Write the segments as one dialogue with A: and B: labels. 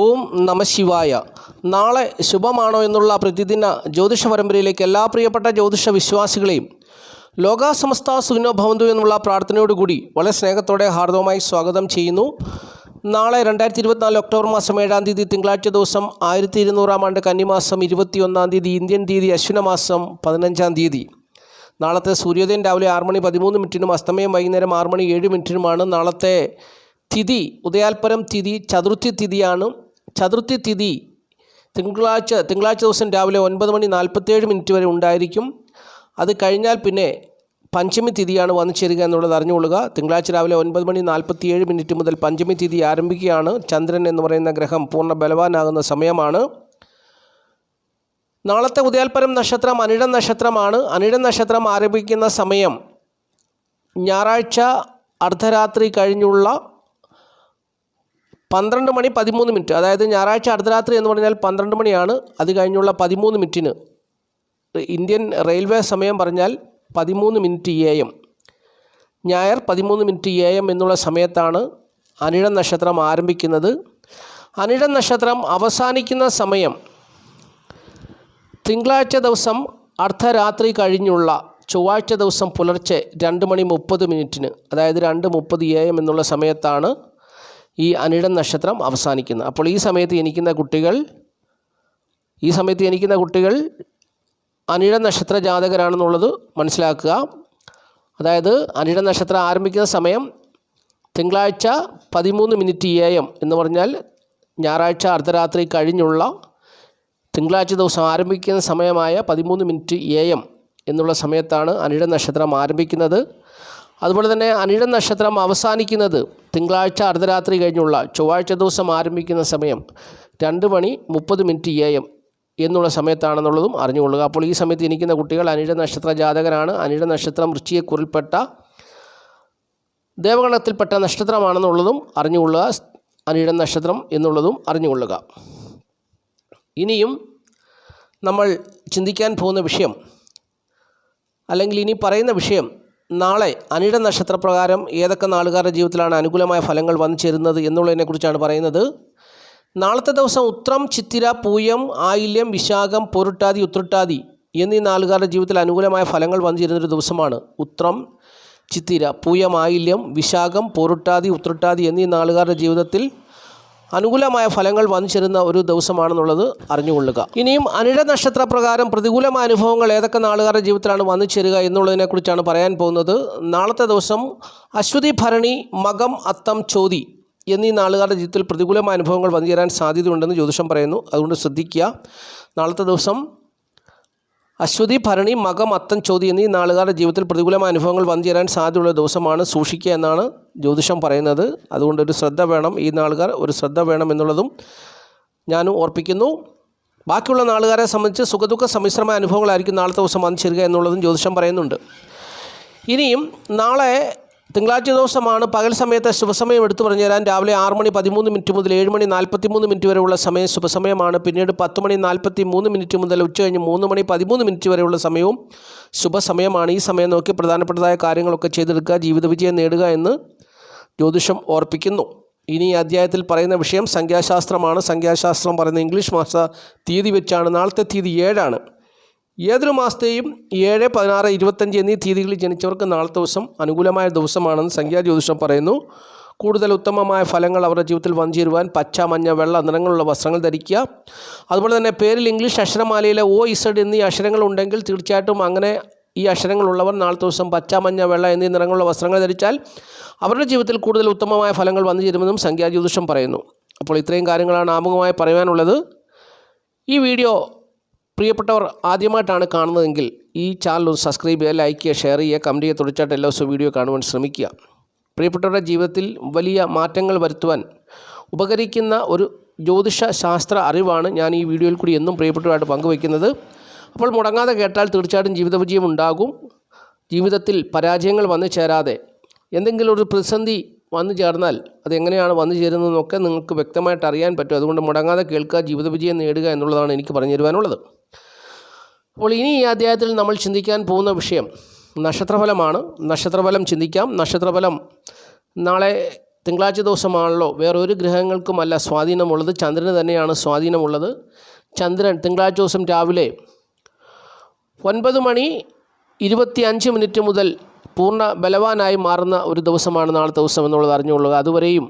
A: ഓം നമഃശിവായ. നാളെ ശുഭമാണോ എന്നുള്ള പ്രതിദിന ജ്യോതിഷ പരമ്പരയിലേക്ക് എല്ലാ പ്രിയപ്പെട്ട ജ്യോതിഷ വിശ്വാസികളെയും ലോകാസമസ്ത സുഖിനോ ഭവന്തു എന്നുള്ള പ്രാർത്ഥനയോടുകൂടി വളരെ സ്നേഹത്തോടെ ഹാർദവമായി സ്വാഗതം ചെയ്യുന്നു. നാളെ 2024 ഒക്ടോബർ മാസം 7-ാം തീയതി തിങ്കളാഴ്ച ദിവസം 1200 ആണ്ട് കന്നിമാസം 21-ാം തീയതി ഇന്ത്യൻ തീയതി അശ്വിന മാസം 15-ാം തീയതി. നാളത്തെ സൂര്യോദയം രാവിലെ 6:13 അസ്തമയം വൈകുന്നേരം 6:07 നാളത്തെ തിഥി ഉദയാൽപരം തിഥി ചതുർത്ഥി തിഥിയാണ്. ചതുർത്ഥി തിഥി തിങ്കളാഴ്ച ദിവസം രാവിലെ 9:47 വരെ ഉണ്ടായിരിക്കും. അത് കഴിഞ്ഞാൽ പിന്നെ പഞ്ചമി തിഥിയാണ് വന്നു ചേരുക എന്നുള്ളത് അറിഞ്ഞുകൊള്ളുക. തിങ്കളാഴ്ച രാവിലെ 9:47 മുതൽ പഞ്ചമി തിഥി ആരംഭിക്കുകയാണ്. ചന്ദ്രൻ എന്ന് പറയുന്ന ഗ്രഹം പൂർണ്ണ ബലവാനാകുന്ന സമയമാണ്. നാളത്തെ ഉദയാൽപരം നക്ഷത്രം അനിഴം നക്ഷത്രമാണ്. അനിഴം നക്ഷത്രം ആരംഭിക്കുന്ന സമയം ഞായറാഴ്ച അർദ്ധരാത്രി കഴിഞ്ഞുള്ള 12:13, അതായത് ഞായറാഴ്ച അർദ്ധരാത്രി എന്ന് പറഞ്ഞാൽ 12 മണിയാണ്. അത് കഴിഞ്ഞുള്ള 13 മിനിറ്റിന് ഇന്ത്യൻ റെയിൽവേ സമയം പറഞ്ഞാൽ 13 AM, ഞായർ 13 AM എന്നുള്ള സമയത്താണ് അനിഴം നക്ഷത്രം ആരംഭിക്കുന്നത്. അനിഴം നക്ഷത്രം അവസാനിക്കുന്ന സമയം തിങ്കളാഴ്ച ദിവസം അർദ്ധരാത്രി കഴിഞ്ഞുള്ള ചൊവ്വാഴ്ച ദിവസം പുലർച്ചെ 2:30, അതായത് 2:30 AM എന്നുള്ള സമയത്താണ് ഈ അനിഴം നക്ഷത്രം അവസാനിക്കുന്നത്. അപ്പോൾ ഈ സമയത്ത് ജനിക്കുന്ന കുട്ടികൾ അനിഴം നക്ഷത്ര ജാതകരാണെന്നുള്ളത് മനസ്സിലാക്കുക. അതായത് അനിഴം നക്ഷത്രം ആരംഭിക്കുന്ന സമയം തിങ്കളാഴ്ച 13 AM എന്ന് പറഞ്ഞാൽ ഞായറാഴ്ച അർദ്ധരാത്രി കഴിഞ്ഞുള്ള തിങ്കളാഴ്ച ദിവസം ആരംഭിക്കുന്ന സമയമായ 13 AM എന്നുള്ള സമയത്താണ് അനിഴം നക്ഷത്രം ആരംഭിക്കുന്നത്. അതുപോലെ തന്നെ അനിഴം നക്ഷത്രം അവസാനിക്കുന്നത് തിങ്കളാഴ്ച അർദ്ധരാത്രി കഴിഞ്ഞുള്ള ചൊവ്വാഴ്ച ദിവസം ആരംഭിക്കുന്ന സമയം 2:30 AM എന്നുള്ള സമയത്താണെന്നുള്ളതും അറിഞ്ഞുകൊള്ളുക. അപ്പോൾ ഈ സമയത്ത് ജനിക്കുന്ന കുട്ടികൾ അനിഴം നക്ഷത്ര ജാതകരാണ്. അനിഴം നക്ഷത്രം വൃശ്ചികക്കുറിൽപ്പെട്ട ദേവഗണത്തിൽപ്പെട്ട നക്ഷത്രമാണെന്നുള്ളതും അറിഞ്ഞുകൊള്ളുക. അനിഴം നക്ഷത്രം എന്നുള്ളതും അറിഞ്ഞുകൊള്ളുക. ഇനിയും നമ്മൾ ചിന്തിക്കാൻ പോകുന്ന വിഷയം, അല്ലെങ്കിൽ ഇനി പറയുന്ന വിഷയം, നാളെ അനിഴം നക്ഷത്രപ്രകാരം ഏതൊക്കെ നാളുകാരുടെ ജീവിതത്തിലാണ് അനുകൂലമായ ഫലങ്ങൾ വന്നു ചേരുന്നത് എന്നുള്ളതിനെക്കുറിച്ചാണ് പറയുന്നത്. നാളത്തെ ദിവസം ഉത്രം, ചിത്തിര, പൂയം, ആയില്യം, വിശാഖം, പൊരുട്ടാതി, ഉത്രട്ടാതി എന്നീ നാളുകാരുടെ ജീവിതത്തിൽ അനുകൂലമായ ഫലങ്ങൾ വന്നു ചേരുന്നൊരു ദിവസമാണ്. ഉത്രം, ചിത്തിര, പൂയം, ആയില്യം, വിശാഖം, പൊരുട്ടാതി, ഉത്രട്ടാതി എന്നീ നാളുകാരുടെ ജീവിതത്തിൽ അനുകൂലമായ ഫലങ്ങൾ വന്നു ചേരുന്ന ഒരു ദിവസമാണെന്നുള്ളത് അറിഞ്ഞുകൊള്ളുക. ഇനിയും അനിഴ നക്ഷത്രപ്രകാരം പ്രതികൂലമായ അനുഭവങ്ങൾ ഏതൊക്കെ നാളുകാരുടെ ജീവിതത്തിലാണ് വന്നു ചേരുക എന്നുള്ളതിനെക്കുറിച്ചാണ് പറയാൻ പോകുന്നത്. നാളത്തെ ദിവസം അശ്വതി, ഭരണി, മകം, അത്തം, ചോതി എന്നീ നാളുകാരുടെ ജീവിതത്തിൽ പ്രതികൂലമായ അനുഭവങ്ങൾ വന്നു ചേരാൻ സാധ്യതയുണ്ടെന്ന് ജ്യോതിഷം പറയുന്നു. അതുകൊണ്ട് ശ്രദ്ധിക്കുക. നാളത്തെ ദിവസം അശ്വതി, ഭരണി, മകം, അത്തം, ചോതി എന്നീ നാളുകാരുടെ ജീവിതത്തിൽ പ്രതികൂലമായ അനുഭവങ്ങൾ വന്നു ചേരാൻ സാധ്യതയുള്ള ദിവസമാണ്. സൂക്ഷിക്കുക എന്നാണ് ജ്യോതിഷം പറയുന്നത്. അതുകൊണ്ട് ഒരു ശ്രദ്ധ വേണം, ഈ നാളുകാർ ഒരു ശ്രദ്ധ വേണം എന്നുള്ളതും ഞാനും ഓർപ്പിക്കുന്നു. ബാക്കിയുള്ള നാളുകാരെ സംബന്ധിച്ച് സുഖദുഃഖ സമ്മിശ്രമായ അനുഭവങ്ങളായിരിക്കും നാളത്തെ ദിവസം വന്നു ചേരുക എന്നുള്ളതും ജ്യോതിഷം പറയുന്നുണ്ട്. ഇനിയും നാളെ തിങ്കളാഴ്ച ദിവസമാണ്. പകൽ സമയത്തെ ശുഭസമയം എടുത്തു പറഞ്ഞു തരാൻ രാവിലെ 6:13 മുതൽ 7:43 വരെയുള്ള സമയം ശുഭസമയമാണ്. പിന്നീട് 10:43 മുതൽ ഉച്ചകഴിഞ്ഞ് 3:13 വരെയുള്ള സമയവും ശുഭസമയമാണ്. ഈ സമയം നോക്കി പ്രധാനപ്പെട്ടതായ കാര്യങ്ങളൊക്കെ ചെയ്തെടുക്കുക, ജീവിത വിജയം നേടുക എന്ന് ജ്യോതിഷം ഓർപ്പിക്കുന്നു. ഇനി ഈ അധ്യായത്തിൽ പറയുന്ന വിഷയം സംഖ്യാശാസ്ത്രമാണ്. സംഖ്യാശാസ്ത്രം പറയുന്ന ഇംഗ്ലീഷ് മാസ തീയതി വെച്ചാണ്. നാളത്തെ തീയതി 7 ഏതൊരു മാസത്തെയും 7, 16, 25 എന്നീ തീയതികളിൽ ജനിച്ചവർക്ക് നാളത്തെ ദിവസം അനുകൂലമായ ദിവസമാണെന്ന് സംഖ്യാജ്യോതിഷം പറയുന്നു. കൂടുതൽ ഉത്തമമായ ഫലങ്ങൾ അവരുടെ ജീവിതത്തിൽ വന്നു ചേരുവാൻ പച്ച, മഞ്ഞ, വെള്ള നിറങ്ങളുള്ള വസ്ത്രങ്ങൾ ധരിക്കുക. അതുപോലെ തന്നെ പേരിൽ ഇംഗ്ലീഷ് അക്ഷരമാലയിലെ OZ എന്നീ അക്ഷരങ്ങളുണ്ടെങ്കിൽ തീർച്ചയായിട്ടും അങ്ങനെ ഈ അക്ഷരങ്ങളുള്ളവർ നാളത്തെ ദിവസം പച്ച, മഞ്ഞ, വെള്ള എന്നീ നിറങ്ങളുള്ള വസ്ത്രങ്ങൾ ധരിച്ചാൽ അവരുടെ ജീവിതത്തിൽ കൂടുതൽ ഉത്തമമായ ഫലങ്ങൾ വന്നു ചേരുമെന്നും സംഖ്യാജ്യോതിഷം പറയുന്നു. അപ്പോൾ ഇത്രയും കാര്യങ്ങളാണ് ആമുഖമായി പറയാനുള്ളത്. ഈ വീഡിയോ പ്രിയപ്പെട്ടവർ ആദ്യമായിട്ടാണ് കാണുന്നതെങ്കിൽ ഈ ചാനൽ ഒന്ന് സബ്സ്ക്രൈബ് ചെയ്യുക, ലൈക്ക് ചെയ്യുക, ഷെയർ ചെയ്യുക, കമൻറ്റ് ചെയ്യുക. തുടർച്ചയായിട്ട് എല്ലാ ദിവസവും വീഡിയോ കാണുവാൻ ശ്രമിക്കുക. പ്രിയപ്പെട്ടവരുടെ ജീവിതത്തിൽ വലിയ മാറ്റങ്ങൾ വരുത്തുവാൻ ഉപകരിക്കുന്ന ഒരു ജ്യോതിഷ ശാസ്ത്ര അറിവാണ് ഞാൻ ഈ വീഡിയോയിൽ കൂടി എന്നും പ്രിയപ്പെട്ടവരായിട്ട് പങ്കുവയ്ക്കുന്നത്. അപ്പോൾ മുടങ്ങാതെ കേട്ടാൽ തീർച്ചയായിട്ടും ജീവിത വിജയം ഉണ്ടാകും. ജീവിതത്തിൽ പരാജയങ്ങൾ വന്നു ചേരാതെ എന്തെങ്കിലും ഒരു പ്രതിസന്ധി വന്നു ചേർന്നാൽ അതെങ്ങനെയാണ് വന്നു ചേരുന്നതെന്നൊക്കെ നിങ്ങൾക്ക് വ്യക്തമായിട്ട് അറിയാൻ പറ്റും. അതുകൊണ്ട് മുടങ്ങാതെ കേൾക്കുക, ജീവിത വിജയം നേടുക എന്നുള്ളതാണ് എനിക്ക് പറഞ്ഞു തരുവാനുള്ളത്. അപ്പോൾ ഇനി ഈ അധ്യായത്തിൽ നമ്മൾ ചിന്തിക്കാൻ പോകുന്ന വിഷയം നക്ഷത്രഫലമാണ്. നക്ഷത്രഫലം ചിന്തിക്കാം. നക്ഷത്രഫലം നാളെ തിങ്കളാഴ്ച ദിവസമാണല്ലോ, വേറൊരു ഗ്രഹങ്ങൾക്കുമല്ല സ്വാധീനമുള്ളത്, ചന്ദ്രന് തന്നെയാണ് സ്വാധീനമുള്ളത്. ചന്ദ്രൻ തിങ്കളാഴ്ച ദിവസം രാവിലെ 9:25 മുതൽ പൂർണ്ണ ബലവാനായി മാറുന്ന ഒരു ദിവസമാണ് നാളത്തെ ദിവസം എന്നുള്ളത് അറിഞ്ഞുകൊള്ളുക. അതുവരെയും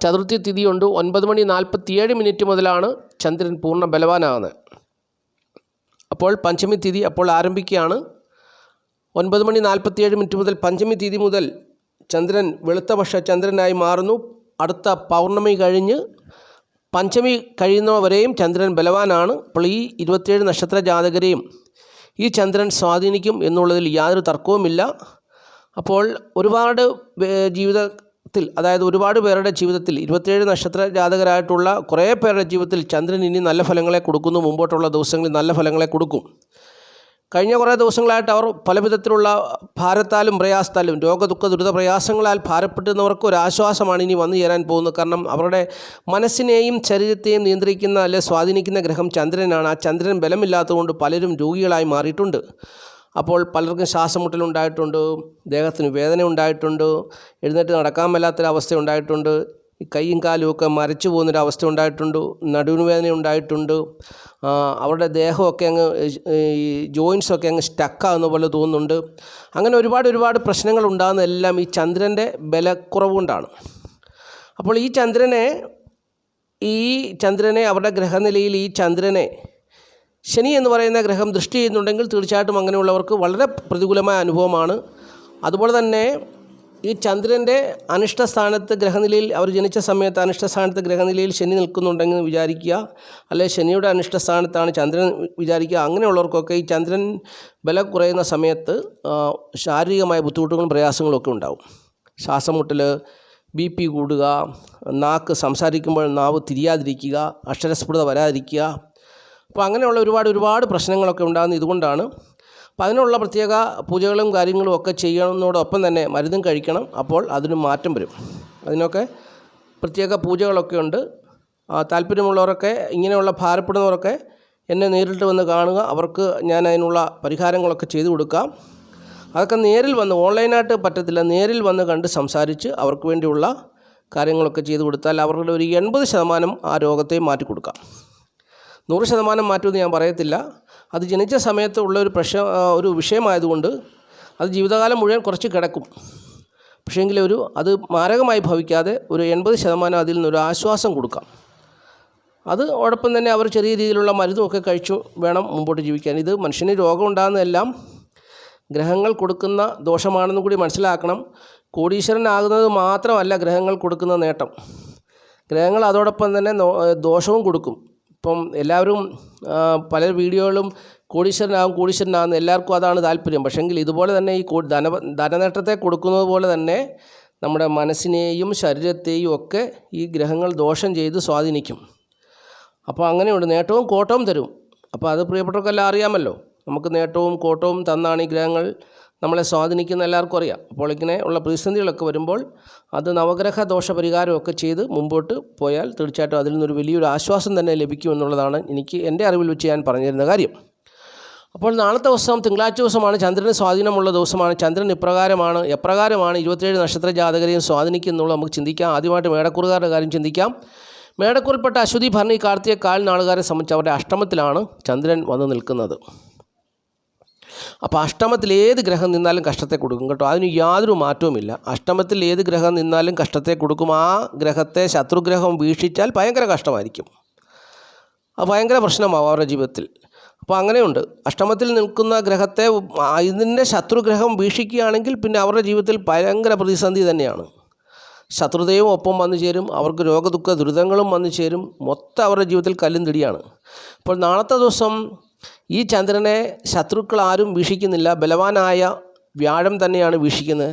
A: ചതുർത്ഥി തിഥിയുണ്ട്. 9:47 മുതലാണ് ചന്ദ്രൻ പൂർണ്ണ ബലവാനാകുന്നത്. അപ്പോൾ പഞ്ചമി തിഥി അപ്പോൾ ആരംഭിക്കുകയാണ്. 9:47 മുതൽ പഞ്ചമി തിഥി മുതൽ ചന്ദ്രൻ വെളുത്തപക്ഷ ചന്ദ്രനായി മാറുന്നു. അടുത്ത പൗർണമി കഴിഞ്ഞ് പഞ്ചമി കഴിയുന്നവരെയും ചന്ദ്രൻ ബലവാനാണ്. അപ്പോൾ ഈ 27 നക്ഷത്ര ജാതകരെയും ഈ ചന്ദ്രൻ സ്വാധീനിക്കും എന്നുള്ളതിൽ യാതൊരു തർക്കവുമില്ല. അപ്പോൾ ഒരുപാട് ജീവിതത്തിൽ, അതായത് ഒരുപാട് പേരുടെ ജീവിതത്തിൽ, 27 നക്ഷത്ര ജാതകരായിട്ടുള്ള കുറേ പേരുടെ ജീവിതത്തിൽ ചന്ദ്രൻ ഇനി നല്ല ഫലങ്ങളെ കൊടുക്കുന്നു. മുമ്പോട്ടുള്ള ദിവസങ്ങളിൽ നല്ല ഫലങ്ങളെ കൊടുക്കും. കഴിഞ്ഞ കുറേ ദിവസങ്ങളായിട്ട് അവർ പല വിധത്തിലുള്ള ഭാരത്താലും പ്രയാസത്താലും രോഗദുഃഖ ദുരിത പ്രയാസങ്ങളാൽ ഭാരപ്പെട്ടുന്നവർക്ക് ഒരു ആശ്വാസമാണ് ഇനി വന്നു ചേരാൻ പോകുന്നത്. കാരണം അവരുടെ മനസ്സിനെയും ശരീരത്തെയും നിയന്ത്രിക്കുന്ന അല്ലെ സ്വാധീനിക്കുന്ന ഗ്രഹം ചന്ദ്രനാണ്. ആ ചന്ദ്രൻ ബലമില്ലാത്തതുകൊണ്ട് പലരും രോഗികളായി മാറിയിട്ടുണ്ട്. അപ്പോൾ പലർക്കും ശ്വാസമുട്ടലുണ്ടായിട്ടുണ്ട്, ദേഹത്തിന് വേദന ഉണ്ടായിട്ടുണ്ട്, എഴുന്നേറ്റ് നടക്കാൻ മേലാത്തൊരവസ്ഥ ഉണ്ടായിട്ടുണ്ട്, ഈ കൈയും കാലും ഒക്കെ മരച്ചു പോകുന്നൊരവസ്ഥ ഉണ്ടായിട്ടുണ്ട്, നടുവിന് വേദന ഉണ്ടായിട്ടുണ്ട്, അവരുടെ ദേഹമൊക്കെ അങ്ങ് ഈ ജോയിൻസൊക്കെ അങ്ങ് സ്റ്റക്കാകുന്ന പോലെ തോന്നുന്നുണ്ട്. അങ്ങനെ ഒരുപാട് പ്രശ്നങ്ങൾ ഉണ്ടാകുന്നതെല്ലാം ഈ ചന്ദ്രൻ്റെ ബലക്കുറവ് കൊണ്ടാണ്. അപ്പോൾ ഈ ചന്ദ്രനെ അവരുടെ ഗ്രഹനിലയിൽ ഈ ചന്ദ്രനെ ശനി എന്ന് പറയുന്ന ഗ്രഹം ദൃഷ്ടി ചെയ്യുന്നുണ്ടെങ്കിൽ തീർച്ചയായിട്ടും അങ്ങനെയുള്ളവർക്ക് വളരെ പ്രതികൂലമായ അനുഭവമാണ്. അതുപോലെ തന്നെ ഈ ചന്ദ്രൻ്റെ അനിഷ്ടസ്ഥാനത്ത് ഗ്രഹനിലയിൽ അവർ ജനിച്ച സമയത്ത് അനിഷ്ടസ്ഥാനത്ത് ഗ്രഹനിലയിൽ ശനി നിൽക്കുന്നുണ്ടെങ്കിൽ വിചാരിക്കുക, അല്ലെ ശനിയുടെ അനിഷ്ടസ്ഥാനത്താണ് ചന്ദ്രൻ വിചാരിക്കുക. അങ്ങനെയുള്ളവർക്കൊക്കെ ഈ ചന്ദ്രൻ ബലം കുറയുന്ന സമയത്ത് ശാരീരികമായ ബുദ്ധിമുട്ടുകളും പ്രയാസങ്ങളും ഒക്കെ ഉണ്ടാവും. ശ്വാസമുട്ടൽ, BP കൂടുക, നാക്ക് സംസാരിക്കുമ്പോൾ നാവ് തിരിയാതിരിക്കുക, അക്ഷരസ്ഫുടത വരാതിരിക്കുക. അപ്പോൾ അങ്ങനെയുള്ള ഒരുപാട് പ്രശ്നങ്ങളൊക്കെ ഉണ്ടാകുന്നത് ഇതുകൊണ്ടാണ്. അപ്പോൾ അതിനുള്ള പ്രത്യേക പൂജകളും കാര്യങ്ങളും ഒക്കെ ചെയ്യുന്നതോടൊപ്പം തന്നെ മരുന്നും കഴിക്കണം. അപ്പോൾ അതിന് മാറ്റം വരും. അതിനൊക്കെ പ്രത്യേക പൂജകളൊക്കെ ഉണ്ട്. താല്പര്യമുള്ളവരൊക്കെ, ഇങ്ങനെയുള്ള ഭാരപ്പെടുന്നവരൊക്കെ എന്നെ നേരിട്ട് വന്ന് കാണുക. അവർക്ക് ഞാൻ അതിനുള്ള പരിഹാരങ്ങളൊക്കെ ചെയ്തു കൊടുക്കാം. അതൊക്കെ നേരിൽ വന്ന്, ഓൺലൈനായിട്ട് പറ്റത്തില്ല, നേരിൽ വന്ന് കണ്ട് സംസാരിച്ച് അവർക്ക് വേണ്ടിയുള്ള കാര്യങ്ങളൊക്കെ ചെയ്തു കൊടുത്താൽ അവരുടെ ഒരു 80% ആ രോഗത്തെ മാറ്റിക്കൊടുക്കാം. 100% മാറ്റുമെന്ന് ഞാൻ പറയത്തില്ല. അത് ജനിച്ച സമയത്ത് ഉള്ള ഒരു വിഷയമായതുകൊണ്ട് അത് ജീവിതകാലം മുഴുവൻ കുറച്ച് കിടക്കും. പക്ഷേങ്കിൽ അത് മാരകമായി ഭവിക്കാതെ ഒരു 80% അതിൽ നിന്നൊരു ആശ്വാസം കൊടുക്കാം. അതോടൊപ്പം തന്നെ അവർ ചെറിയ രീതിയിലുള്ള മരുന്നുമൊക്കെ കഴിച്ചു വേണം മുമ്പോട്ട് ജീവിക്കാൻ. ഇത് മനുഷ്യന് രോഗം ഉണ്ടാകുന്നതെല്ലാം ഗ്രഹങ്ങൾ കൊടുക്കുന്ന ദോഷമാണെന്നും കൂടി മനസ്സിലാക്കണം. കോടീശ്വരനാകുന്നത് മാത്രമല്ല ഗ്രഹങ്ങൾ കൊടുക്കുന്ന നേട്ടം, ഗ്രഹങ്ങൾ അതോടൊപ്പം തന്നെ ദോഷവും കൊടുക്കും. ഇപ്പം എല്ലാവരും പല വീഡിയോകളും കോടീശ്വരനാകുന്ന എല്ലാവർക്കും അതാണ് താല്പര്യം. പക്ഷേങ്കിൽ ഇതുപോലെ തന്നെ ഈ ധനനേട്ടത്തെ കൊടുക്കുന്നത് പോലെ തന്നെ നമ്മുടെ മനസ്സിനെയും ശരീരത്തെയും ഒക്കെ ഈ ഗ്രഹങ്ങൾ ദോഷം ചെയ്ത് സ്വാധീനിക്കും. അപ്പോൾ അങ്ങനെയുണ്ട്, നേട്ടവും കോട്ടവും തരും. അപ്പോൾ അത് പ്രിയപ്പെട്ടവർക്കെല്ലാം അറിയാമല്ലോ. നമുക്ക് നേട്ടവും കോട്ടവും തന്നാണ് ഈ ഗ്രഹങ്ങൾ നമ്മളെ സ്വാധീനിക്കുന്ന എല്ലാവർക്കും അറിയാം. അപ്പോൾ ഇങ്ങനെ ഉള്ള പ്രതിസന്ധികളൊക്കെ വരുമ്പോൾ അത് നവഗ്രഹ ദോഷ പരിഹാരമൊക്കെ ചെയ്ത് മുമ്പോട്ട് പോയാൽ തീർച്ചയായിട്ടും അതിൽ നിന്നൊരു വലിയൊരു ആശ്വാസം തന്നെ ലഭിക്കുമെന്നുള്ളതാണ് എനിക്ക് എൻ്റെ അറിവിൽ വെച്ച് ഞാൻ പറഞ്ഞു തരുന്ന കാര്യം. അപ്പോൾ നാളത്തെ ദിവസം തിങ്കളാഴ്ച ദിവസമാണ്, ചന്ദ്രന് സ്വാധീനമുള്ള ദിവസമാണ്. ചന്ദ്രൻ എപ്രകാരമാണ് 27 നക്ഷത്ര ജാതകരെയും സ്വാധീനിക്കുന്നുള്ളത് നമുക്ക് ചിന്തിക്കാം. ആദ്യമായിട്ട് മേടക്കൂറുകാരുടെ കാര്യം ചിന്തിക്കാം. മേടക്കൂറിൽപ്പെട്ട അശ്വതി, ഭരണി, കാർത്തിക, കാൽ നാളുകാരെ സംബന്ധിച്ച് അവരുടെ അഷ്ടമത്തിലാണ് ചന്ദ്രൻ വന്ന് നിൽക്കുന്നത്. അപ്പോൾ അഷ്ടമത്തിൽ ഏത് ഗ്രഹം നിന്നാലും കഷ്ടത്തെ കൊടുക്കും കേട്ടോ. അതിന് യാതൊരു മാറ്റവുമില്ല. അഷ്ടമത്തിൽ ഏത് ഗ്രഹം നിന്നാലും കഷ്ടത്തെ കൊടുക്കും. ആ ഗ്രഹത്തെ ശത്രുഗ്രഹം വീക്ഷിച്ചാൽ ഭയങ്കര കഷ്ടമായിരിക്കും, അത് ഭയങ്കര പ്രശ്നമാവും അവരുടെ ജീവിതത്തിൽ. അപ്പോൾ അങ്ങനെയുണ്ട്. അഷ്ടമത്തിൽ നിൽക്കുന്ന ഗ്രഹത്തെ ഇതിൻ്റെ ശത്രുഗ്രഹം വീക്ഷിക്കുകയാണെങ്കിൽ പിന്നെ അവരുടെ ജീവിതത്തിൽ ഭയങ്കര പ്രതിസന്ധി തന്നെയാണ്. ശത്രുതയും ഒപ്പം വന്നു ചേരും, അവർക്ക് രോഗദുഃഖ ദുരിതങ്ങളും വന്നു ചേരും, മൊത്തം അവരുടെ ജീവിതത്തിൽ കല്ലും തിടിയാണ്. അപ്പോൾ നാളത്തെ ദിവസം ഈ ചന്ദ്രനെ ശത്രുക്കൾ ആരും വീക്ഷിക്കുന്നില്ല, ബലവാനായ വ്യാഴം തന്നെയാണ് വീക്ഷിക്കുന്നത്.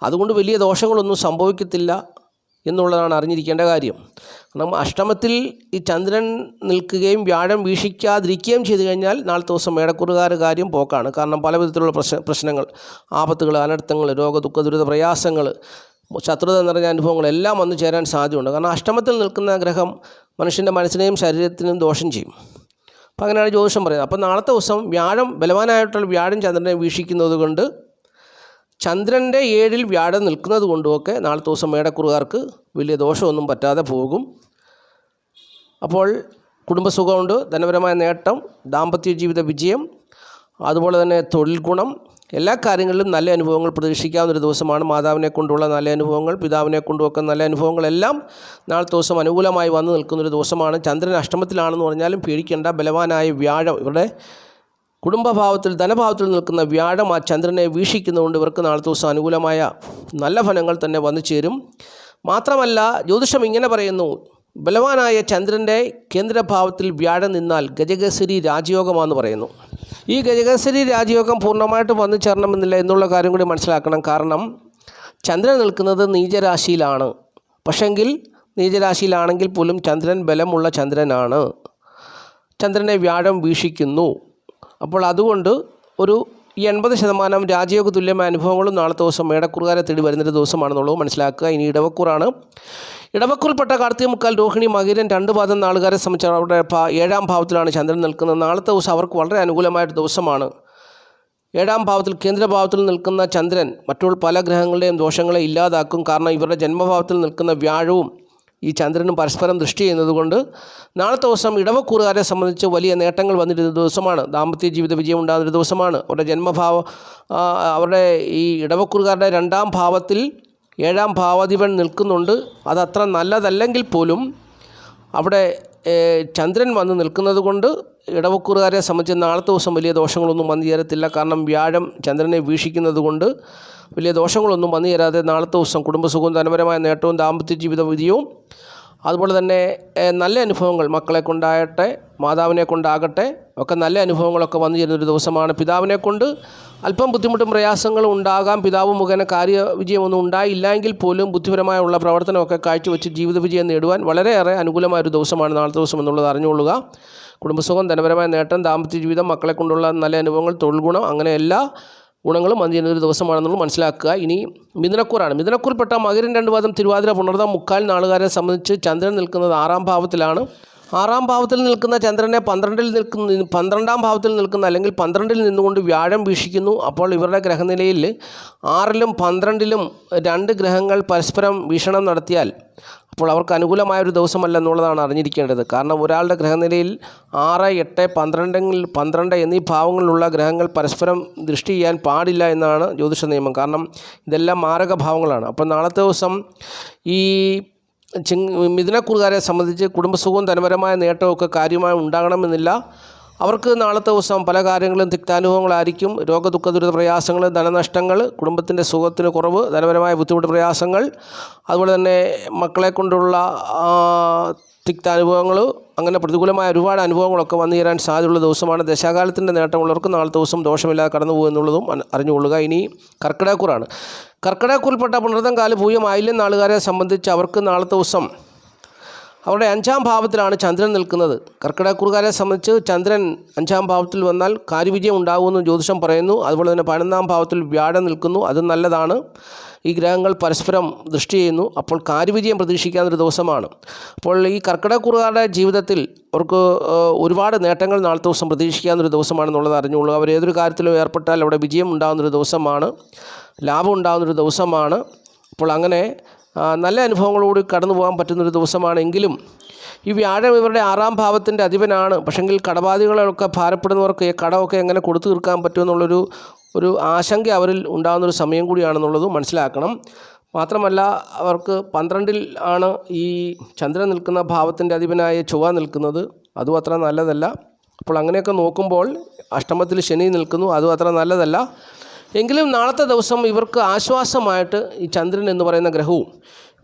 A: അതുകൊണ്ട് വലിയ ദോഷങ്ങളൊന്നും സംഭവിക്കത്തില്ല എന്നുള്ളതാണ് അറിഞ്ഞിരിക്കേണ്ട കാര്യം. കാരണം അഷ്ടമത്തിൽ ഈ ചന്ദ്രൻ നിൽക്കുകയും വ്യാഴം വീക്ഷിക്കാതിരിക്കുകയും ചെയ്തു കഴിഞ്ഞാൽ നാളത്തെ ദിവസം മേടക്കൂറുകാരുടെ കാര്യം പോക്കാണ്. കാരണം പല വിധത്തിലുള്ള പ്രശ്നങ്ങൾ, ആപത്തുകൾ, അനർത്ഥങ്ങൾ, രോഗദുഃഖ ദുരിത പ്രയാസങ്ങൾ, ശത്രുത നിറഞ്ഞ അനുഭവങ്ങളെല്ലാം വന്നു ചേരാൻ സാധ്യതയുണ്ട്. കാരണം അഷ്ടമത്തിൽ നിൽക്കുന്ന ഗ്രഹം മനുഷ്യൻ്റെ മനസ്സിനെയും ശരീരത്തിനും ദോഷം ചെയ്യും. അപ്പോൾ അങ്ങനെയാണ് ജ്യോതിഷം പറയുന്നത്. അപ്പോൾ നാളത്തെ ദിവസം വ്യാഴം, ബലവാനായിട്ടുള്ള വ്യാഴം ചന്ദ്രനെ വീക്ഷിക്കുന്നത് കൊണ്ട് ചന്ദ്രൻ്റെ 7-ൽ വ്യാഴം നിൽക്കുന്നത് കൊണ്ടുമൊക്കെ നാളത്തെ ദിവസം മേടക്കുറുകാർക്ക് വലിയ ദോഷമൊന്നും പറ്റാതെ പോകും. അപ്പോൾ കുടുംബസുഖമുണ്ട്, ധനപരമായ നേട്ടം, ദാമ്പത്യ ജീവിത വിജയം, അതുപോലെ തന്നെ തൊഴിൽ ഗുണം, എല്ലാ കാര്യങ്ങളിലും നല്ല അനുഭവങ്ങൾ പ്രതീക്ഷിക്കാവുന്നൊരു ദിവസമാണ്. മാതാവിനെ കൊണ്ടുള്ള നല്ല അനുഭവങ്ങൾ, പിതാവിനെ കൊണ്ടുമൊക്കെ നല്ല അനുഭവങ്ങളെല്ലാം നാളത്തെ ദിവസം അനുകൂലമായി വന്നു നിൽക്കുന്നൊരു ദിവസമാണ്. ചന്ദ്രൻ അഷ്ടമത്തിലാണെന്ന് പറഞ്ഞാലും പേടിക്കേണ്ട. ബലവാനായ വ്യാഴം, ഇവരുടെ കുടുംബഭാവത്തിൽ ധനഭാവത്തിൽ നിൽക്കുന്ന വ്യാഴം ആ ചന്ദ്രനെ വീക്ഷിക്കുന്നതുകൊണ്ട് ഇവർക്ക് നാളത്തെ ദിവസം അനുകൂലമായ നല്ല ഫലങ്ങൾ തന്നെ വന്നു ചേരും. മാത്രമല്ല ജ്യോതിഷം ഇങ്ങനെ പറയുന്നു, ബലവാനായ ചന്ദ്രൻ്റെ കേന്ദ്രഭാവത്തിൽ വ്യാഴം നിന്നാൽ ഗജകേസരി രാജയോഗമാണെന്ന് പറയുന്നു. ഈ ഗജകേസരി രാജയോഗം പൂർണ്ണമായിട്ട് വന്നു ചേരണമെന്നില്ല എന്നുള്ള കാര്യം കൂടി മനസ്സിലാക്കണം. കാരണം ചന്ദ്രൻ നിൽക്കുന്നത് നീചരാശിയിലാണ്. പക്ഷെങ്കിൽ നീചരാശിയിലാണെങ്കിൽ പോലും ചന്ദ്രൻ ബലമുള്ള ചന്ദ്രനാണ്. ചന്ദ്രനെ വ്യാഴം വീക്ഷിക്കുന്നു. അപ്പോൾ അതുകൊണ്ട് ഒരു 80% രാജയോഗ തുല്യമായ അനുഭവങ്ങളും നാളത്തെ ദിവസം മേടക്കുറുകാരെ തേടി വരുന്നൊരു ദിവസമാണെന്നുള്ളത് മനസ്സിലാക്കുക. ഇനി ഇടവക്കൂറാണ്. ഇടവക്കൂറിൽപ്പെട്ട കാർത്തിക മുക്കാൽ, രോഹിണി, മകീരൻ 2 പാദം നാളുകാരെ സംബന്ധിച്ച് അവരുടെ 7-ാം ഭാവത്തിലാണ് ചന്ദ്രൻ നിൽക്കുന്നത്. നാളത്തെ ദിവസം അവർക്ക് വളരെ അനുകൂലമായൊരു ദിവസമാണ്. 7-ാം ഭാവത്തിൽ കേന്ദ്രഭാവത്തിൽ നിൽക്കുന്ന ചന്ദ്രൻ മറ്റുള്ള പല ഗ്രഹങ്ങളുടെയും ദോഷങ്ങളെ ഇല്ലാതാക്കും. കാരണം ഇവരുടെ ജന്മഭാവത്തിൽ നിൽക്കുന്ന വ്യാഴവും ഈ ചന്ദ്രനും പരസ്പരം ദൃഷ്ടി ചെയ്യുന്നതുകൊണ്ട് നാളത്തെ ദിവസം ഇടവക്കൂറുകാരെ സംബന്ധിച്ച് വലിയ നേട്ടങ്ങൾ വന്നിരുന്ന ദിവസമാണ്. ദാമ്പത്യ ജീവിത വിജയം ഉണ്ടാകുന്നൊരു ദിവസമാണ്. അവരുടെ ഈ ഇടവക്കൂറുകാരുടെ 2-ാം ഭാവത്തിൽ 7-ാം ഭാവാധിപൻ നിൽക്കുന്നുണ്ട്. അതത്ര നല്ലതല്ലെങ്കിൽ പോലും അവിടെ ചന്ദ്രൻ വന്ന് നിൽക്കുന്നത് കൊണ്ട് ഇടവക്കൂറുകാരെ സംബന്ധിച്ച് നാളത്തെ ദിവസം വലിയ ദോഷങ്ങളൊന്നും വന്നു ചേരത്തില്ല. കാരണം വ്യാഴം ചന്ദ്രനെ വീക്ഷിക്കുന്നത് കൊണ്ട് വലിയ ദോഷങ്ങളൊന്നും വന്നു ചേരാതെ നാളത്തെ ദിവസം കുടുംബസുഖവും ധനപരമായ നേട്ടവും ദാമ്പത്യ ജീവിത വിജയവും അതുപോലെ തന്നെ നല്ല അനുഭവങ്ങൾ മക്കളെ കൊണ്ടാകട്ടെ മാതാവിനെ കൊണ്ടാകട്ടെ ഒക്കെ നല്ല അനുഭവങ്ങളൊക്കെ വന്നു ചേരുന്നൊരു ദിവസമാണ്. പിതാവിനെ കൊണ്ട് അല്പം ബുദ്ധിമുട്ടും പ്രയാസങ്ങളും ഉണ്ടാകാം. പിതാവ് മുഖേന കാര്യവിജയമൊന്നും ഉണ്ടായില്ലെങ്കിൽ പോലും ബുദ്ധിപരമായുള്ള പ്രവർത്തനമൊക്കെ കാഴ്ചവെച്ച് ജീവിത വിജയം നേടുവാൻ വളരെയേറെ അനുകൂലമായൊരു ദിവസമാണ് നാളത്തെ ദിവസം എന്നുള്ളത് അറിഞ്ഞുകൊള്ളുക. കുടുംബസുഖം, ധനപരമായ നേട്ടം, ദാമ്പത്യ ജീവിതം, മക്കളെ കൊണ്ടുള്ള നല്ല അനുഭവങ്ങൾ, തൊഴിൽ ഗുണം, അങ്ങനെ എല്ലാ ഗുണങ്ങളും വന്നു ചെയ്യുന്നൊരു ദിവസമാണെന്നുള്ളത് മനസ്സിലാക്കുക. ഇനി മിഥുനക്കൂറാണ്. മിഥുനക്കൂറിൽപ്പെട്ട മകരൻ 2 പാദം, തിരുവാതിര, പുണർദം, മുക്കാൽ നാളുകാരെ സംബന്ധിച്ച് ചന്ദ്രൻ നിൽക്കുന്നത് 6-ാം ഭാവത്തിലാണ്. 6-ാം ഭാവത്തിൽ നിൽക്കുന്ന ചന്ദ്രനെ 12-ാം ഭാവത്തിൽ നിൽക്കുന്ന അല്ലെങ്കിൽ 12-ൽ നിന്നുകൊണ്ട് വ്യാഴം വീക്ഷിക്കുന്നു. അപ്പോൾ ഇവരുടെ ഗ്രഹനിലയിൽ 6-ലും 12-ലും 2 ഗ്രഹങ്ങൾ പരസ്പരം വീക്ഷണം നടത്തിയാൽ അപ്പോൾ അവർക്ക് അനുകൂലമായൊരു ദിവസമല്ല എന്നുള്ളതാണ് അറിഞ്ഞിരിക്കേണ്ടത്. കാരണം ഒരാളുടെ ഗ്രഹനിലയിൽ 6, 8, 12 എന്നീ ഭാവങ്ങളിലുള്ള ഗ്രഹങ്ങൾ പരസ്പരം ദൃഷ്ടി ചെയ്യാൻ പാടില്ല എന്നാണ് ജ്യോതിഷ നിയമം. കാരണം ഇതെല്ലാം മാരക ഭാവങ്ങളാണ്. അപ്പോൾ നാളത്തെ ദിവസം ഈ മിഥുനക്കൂറുകാരെ സംബന്ധിച്ച് കുടുംബസുഖവും ധനപരമായ നേട്ടമൊക്കെ കാര്യമായി ഉണ്ടാകണമെന്നില്ല. അവർക്ക് നാളത്തെ ദിവസം പല കാര്യങ്ങളും തിക്താനുഭവങ്ങളായിരിക്കും. രോഗദുഃഖ ദുരിത പ്രയാസങ്ങൾ, ധനനഷ്ടങ്ങൾ, കുടുംബത്തിൻ്റെ സുഖത്തിന് കുറവ്, ധനപരമായ ബുദ്ധിമുട്ട് പ്രയാസങ്ങൾ, അതുപോലെ തന്നെ മക്കളെ കൊണ്ടുള്ള തിക്താനുഭവങ്ങൾ, അങ്ങനെ പ്രതികൂലമായ ഒരുപാട് അനുഭവങ്ങളൊക്കെ വന്നു ചേരാൻ സാധ്യതയുള്ള ദിവസമാണ്. ദശാകാലത്തിൻ്റെ നേട്ടമുള്ളവർക്ക് നാളത്തെ ദിവസം ദോഷമില്ലാതെ കടന്നു പോകുമെന്നുള്ളതും അറിഞ്ഞുകൊള്ളുക. ഇനി കർക്കിടകക്കൂറാണ്. കർക്കിടകക്കൂറിൽപ്പെട്ട പുണർദം, കാല്, പൂയം, ആയില്യം നാളുകാരെ സംബന്ധിച്ച് അവർക്ക് നാളത്തെ ദിവസം അവരുടെ 5-ാം ഭാവത്തിലാണ് ചന്ദ്രൻ നിൽക്കുന്നത്. കർക്കിടകക്കൂറുകാരെ സംബന്ധിച്ച് ചന്ദ്രൻ 5-ാം ഭാവത്തിൽ വന്നാൽ കാര്യവിജയം ഉണ്ടാകുമെന്ന് ജ്യോതിഷം പറയുന്നു. അതുപോലെ തന്നെ 11-ാം ഭാവത്തിൽ വ്യാഴം നിൽക്കുന്നു, അതും നല്ലതാണ്. ഈ ഗ്രഹങ്ങൾ പരസ്പരം ദൃഷ്ടി ചെയ്യുന്നു. അപ്പോൾ കാര്യവിജയം പ്രതീക്ഷിക്കാവുന്നൊരു ദിവസമാണ്. അപ്പോൾ ഈ കർക്കിടകക്കൂറുകാരുടെ ജീവിതത്തിൽ അവർക്ക് ഒരുപാട് നേട്ടങ്ങൾ നാളത്തെ ദിവസം പ്രതീക്ഷിക്കാവുന്നൊരു ദിവസമാണെന്നുള്ളത് അറിഞ്ഞുകൊള്ളുക. അവർ ഏതൊരു കാര്യത്തിലും ഏർപ്പെട്ടാൽ അവിടെ വിജയം ഉണ്ടാകുന്നൊരു ദിവസമാണ്, ലാഭം ഉണ്ടാകുന്നൊരു ദിവസമാണ്. അപ്പോൾ അങ്ങനെ നല്ല അനുഭവങ്ങളോട് കടന്നു പോകാൻ പറ്റുന്നൊരു ദിവസമാണെങ്കിലും ഈ വ്യാഴം ഇവരുടെ 6-ാം ഭാവത്തിൻ്റെ അധിപനാണ്. പക്ഷെങ്കിൽ കടബാധികളൊക്കെ ഭാരപ്പെടുന്നവർക്ക് ഈ കടമൊക്കെ എങ്ങനെ കൊടുത്തു തീർക്കാൻ പറ്റുമെന്നുള്ളൊരു ആശങ്ക അവരിൽ ഉണ്ടാകുന്നൊരു സമയം കൂടിയാണെന്നുള്ളത് മനസ്സിലാക്കണം. മാത്രമല്ല അവർക്ക് 12-ൽ ആണ് ഈ ചന്ദ്രൻ നിൽക്കുന്ന ഭാവത്തിൻ്റെ അധിപനായ ചൊവ്വ നിൽക്കുന്നത്, അതും അത്ര നല്ലതല്ല. അപ്പോൾ അങ്ങനെയൊക്കെ നോക്കുമ്പോൾ അഷ്ടമത്തിൽ ശനി നിൽക്കുന്നു, അതും അത്ര നല്ലതല്ല. എങ്കിലും നാളത്തെ ദിവസം ഇവർക്ക് ആശ്വാസമായിട്ട് ഈ ചന്ദ്രൻ എന്ന് പറയുന്ന ഗ്രഹവും